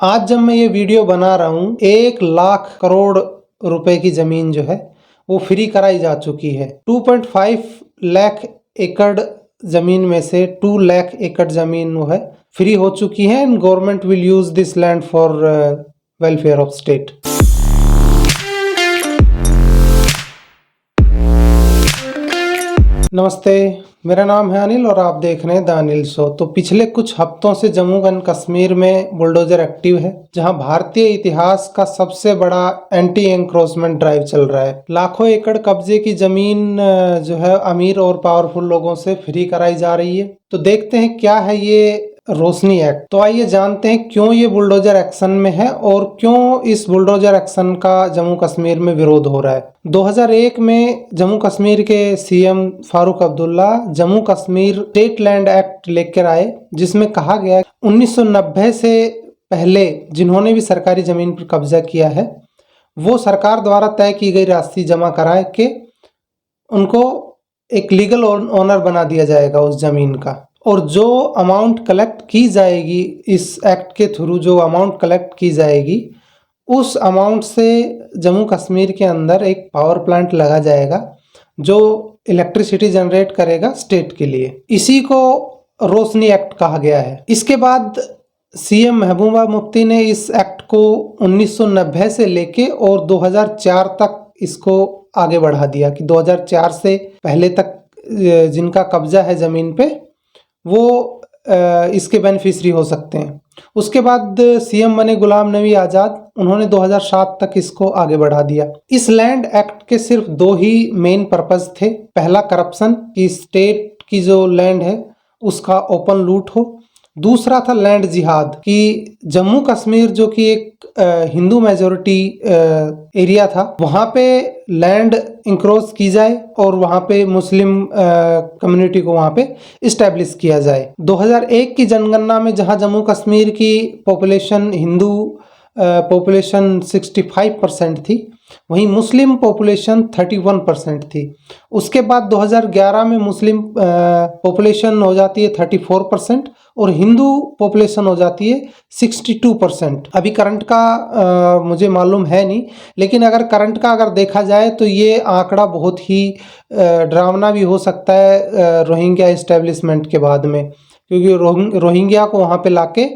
आज जब मैं ये वीडियो बना रहा हूँ 1 लाख करोड़ रुपए की जमीन जो है वो फ्री कराई जा चुकी है। 2.5 लाख एकड़ जमीन में से 2 लाख एकड़ जमीन वो है फ्री हो चुकी है and government will use this land for welfare of state. नमस्ते, मेरा नाम है अनिल और आप देख रहे हैं द अनिल शो। तो पिछले कुछ हफ्तों से जम्मू एंड कश्मीर में बुलडोजर एक्टिव है, जहां भारतीय इतिहास का सबसे बड़ा एंटी एंक्रोचमेंट ड्राइव चल रहा है। लाखों एकड़ कब्जे की जमीन जो है अमीर और पावरफुल लोगों से फ्री कराई जा रही है। तो देखते हैं क्या है ये रोशनी एक्ट। तो आइए जानते हैं क्यों ये बुलडोजर एक्शन में है और क्यों इस बुलडोजर एक्शन का जम्मू कश्मीर में विरोध हो रहा है। 2001 में जम्मू कश्मीर के CM Farooq Abdullah Jammu Kashmir state land act लेकर आए, जिसमें कहा गया 1990 से पहले जिन्होंने भी सरकारी जमीन पर कब्जा किया है वो सरकार द्वारा तय की गई राशि जमा करा के उनको एक लीगल ओनर बना दिया जाएगा उस जमीन का। और जो अमाउंट कलेक्ट की जाएगी इस एक्ट के थ्रू, जो अमाउंट कलेक्ट की जाएगी उस अमाउंट से जम्मू कश्मीर के अंदर एक पावर प्लांट लगा जाएगा जो इलेक्ट्रिसिटी जनरेट करेगा स्टेट के लिए। इसी को रोशनी एक्ट कहा गया है। इसके बाद सीएम महबूबा मुफ्ती ने इस एक्ट को 1990 से लेके और 2004 तक इसको आगे बढ़ा दिया कि 2004 से पहले तक जिनका कब्जा है ज़मीन पे वो इसके बेनिफिशरी हो सकते हैं। उसके बाद सीएम बने गुलाम नबी आज़ाद, उन्होंने 2007 तक इसको आगे बढ़ा दिया। इस लैंड एक्ट के सिर्फ 2 ही मेन पर्पस थे। पहला करप्शन, कि स्टेट की जो लैंड है उसका ओपन लूट हो। दूसरा था लैंड जिहाद, कि जम्मू कश्मीर जो कि एक हिंदू मेजोरिटी एरिया था, वहाँ पे लैंड इंक्रोच की जाए और वहाँ पे मुस्लिम कम्युनिटी को वहाँ पे इस्टेब्लिश किया जाए। 2001 की जनगणना में जहाँ जम्मू कश्मीर की पॉपुलेशन हिंदू पॉपुलेशन 65% थी, वहीं मुस्लिम पॉपुलेशन 31% थी। उसके बाद 2011 में मुस्लिम पॉपुलेशन हो जाती है 34% और हिंदू पॉपुलेशन हो जाती है 62%। अभी करंट का मुझे मालूम है नहीं, लेकिन अगर करंट का अगर देखा जाए तो ये आंकड़ा बहुत ही डरावना भी हो सकता है रोहिंग्या इस्टेब्लिशमेंट के बाद में, क्योंकि रोहिंग्या को वहाँ पे लाके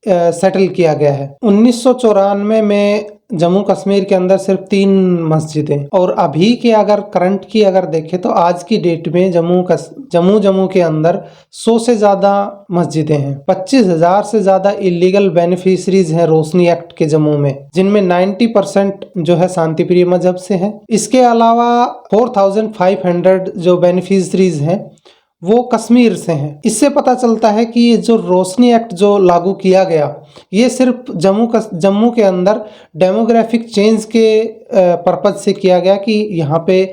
सेटल किया गया है। 1994 में जम्मू कश्मीर के अंदर सिर्फ 3 मस्जिदें, और अभी के अगर करंट की अगर देखें तो आज की डेट में जम्मू के अंदर 100 से ज़्यादा मस्जिदें हैं। 25,000 से ज़्यादा इलीगल बेनिफिशरीज हैं रोशनी एक्ट के जम्मू में, जिनमें 90% जो है शांति प्रिय मजहब से हैं। इसके अलावा 4,500 जो बेनिफिशरीज हैं वो कश्मीर से हैं। इससे पता चलता है कि ये जो रोशनी एक्ट जो लागू किया गया ये सिर्फ जम्मू के अंदर डेमोग्राफिक चेंज के पर्पज से किया गया, कि यहाँ पे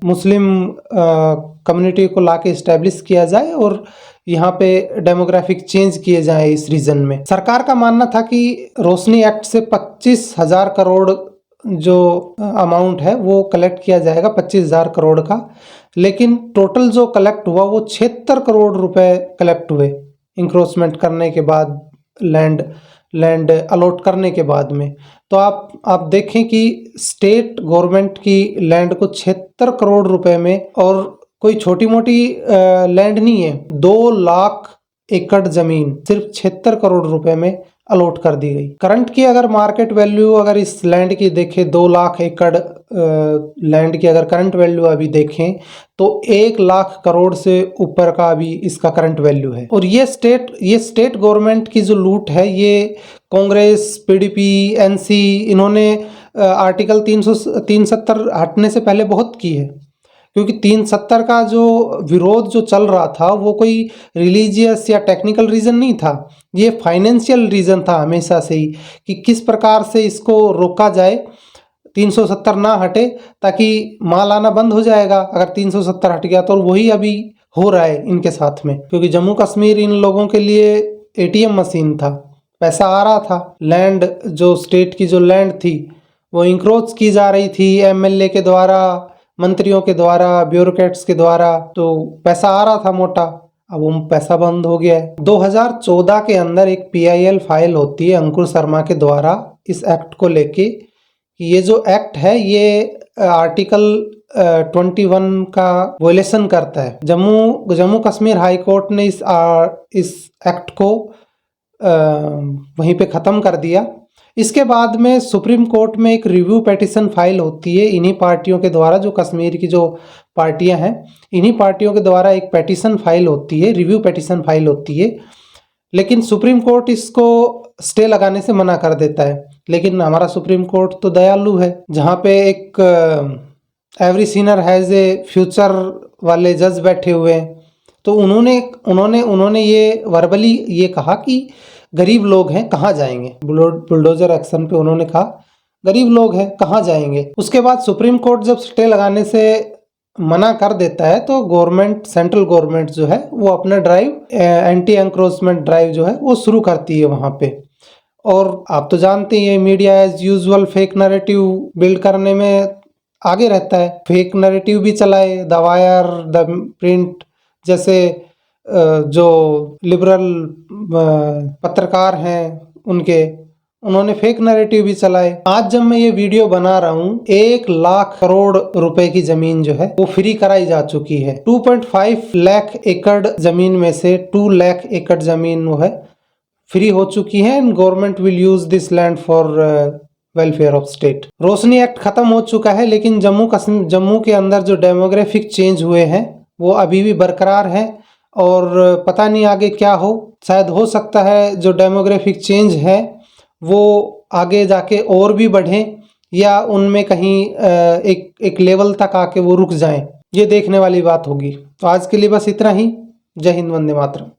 मुस्लिम कम्युनिटी को लाके इस्टेब्लिश किया जाए और यहाँ पे डेमोग्राफिक चेंज किए जाए इस रीजन में। सरकार का मानना था कि रोशनी एक्ट से 25,000 करोड़ जो अमाउंट है वो कलेक्ट किया जाएगा, 25,000 करोड़ का, लेकिन टोटल जो कलेक्ट हुआ वो 76 करोड़ रुपए कलेक्ट हुए इंक्रोचमेंट करने के बाद, लैंड अलॉट करने के बाद में। तो आप देखें कि स्टेट गवर्नमेंट की लैंड को 76 करोड़ रुपए में, और कोई छोटी मोटी लैंड नहीं है, 2 लाख एकड़ जमीन सिर्फ 76 करोड़ रुपए में अलॉट कर दी गई। करंट की अगर मार्केट वैल्यू अगर इस लैंड की देखें, 2 लाख एकड़ लैंड की अगर करंट वैल्यू अभी देखें तो 1 लाख करोड़ से ऊपर का अभी इसका करंट वैल्यू है। और ये स्टेट गवर्नमेंट की जो लूट है ये कांग्रेस, पीडीपी, एनसी, इन्होंने आर्टिकल 370 हटने से पहले बहुत की है, क्योंकि 370 का जो विरोध जो चल रहा था वो कोई रिलीजियस या टेक्निकल रीज़न नहीं था, ये फाइनेंशियल रीज़न था हमेशा से ही, कि किस प्रकार से इसको रोका जाए, 370 ना हटे, ताकि माल आना बंद हो जाएगा अगर 370 हट गया। तो वही अभी हो रहा है इनके साथ में, क्योंकि जम्मू कश्मीर इन लोगों के लिए ATM मशीन था, पैसा आ रहा था। लैंड जो स्टेट की जो लैंड थी वो इंक्रोच की जा रही थी MLA के द्वारा, मंत्रियों के द्वारा, ब्यूरोक्रेट्स के द्वारा, तो पैसा आ रहा था मोटा। अब वो पैसा बंद हो गया है। 2014 के अंदर एक PIL फाइल होती है अंकुर शर्मा के द्वारा इस एक्ट को लेके। ये जो एक्ट है ये आर्टिकल 21 का वोलेशन करता है। जम्मू कश्मीर हाई कोर्ट ने इस एक्ट को वहीं पे ख़त्म कर दिया। इसके बाद में सुप्रीम कोर्ट में एक रिव्यू पेटिशन फाइल होती है इन्हीं पार्टियों के द्वारा, जो कश्मीर की जो पार्टियां हैं इन्हीं पार्टियों के द्वारा एक पेटिशन फाइल होती है, रिव्यू पेटिशन फाइल होती है। लेकिन सुप्रीम कोर्ट इसको स्टे लगाने से मना कर देता है। लेकिन हमारा सुप्रीम कोर्ट तो दयालु है, जहाँ पे एक every Sinner has a future वाले जज बैठे हुए हैं। तो उन्होंने ये वर्बली ये कहा कि गरीब लोग हैं कहाँ जाएंगे। बुलडोजर एक्शन पे उन्होंने कहा गरीब लोग हैं कहाँ जाएंगे। उसके बाद सुप्रीम कोर्ट जब स्टे लगाने से मना कर देता है तो गवर्नमेंट, सेंट्रल गवर्नमेंट जो है वो अपना ड्राइव, एंटी एंक्रोचमेंट ड्राइव जो है वो शुरू करती है वहाँ पे। और आप तो जानते हैं media as usual fake narrative build करने में आगे रहता है। फेक नैरेटिव भी चलाए, द वायर, द प्रिंट जैसे जो लिबरल पत्रकार हैं उन्होंने फेक नैरेटिव भी चलाए। आज जब मैं ये वीडियो बना रहा हूँ 1 लाख करोड़ रुपए की जमीन जो है वो फ्री कराई जा चुकी है। 2.5 लाख एकड़ जमीन में से 2 लाख एकड़ जमीन वो है फ्री हो चुकी है। And government will use this land for welfare of state. Roshni act खत्म हो चुका है, लेकिन जम्मू के अंदर जो डेमोग्राफिक चेंज हुए हैं वो अभी भी बरकरार हैं और पता नहीं आगे क्या हो। शायद हो सकता है जो डेमोग्राफिक चेंज है वो आगे जाके और भी बढ़ें या उनमें कहीं एक लेवल तक आके वो रुक जाएं। ये देखने वाली बात होगी। तो आज के लिए बस इतना ही। जय हिंद, वंदे मातरम।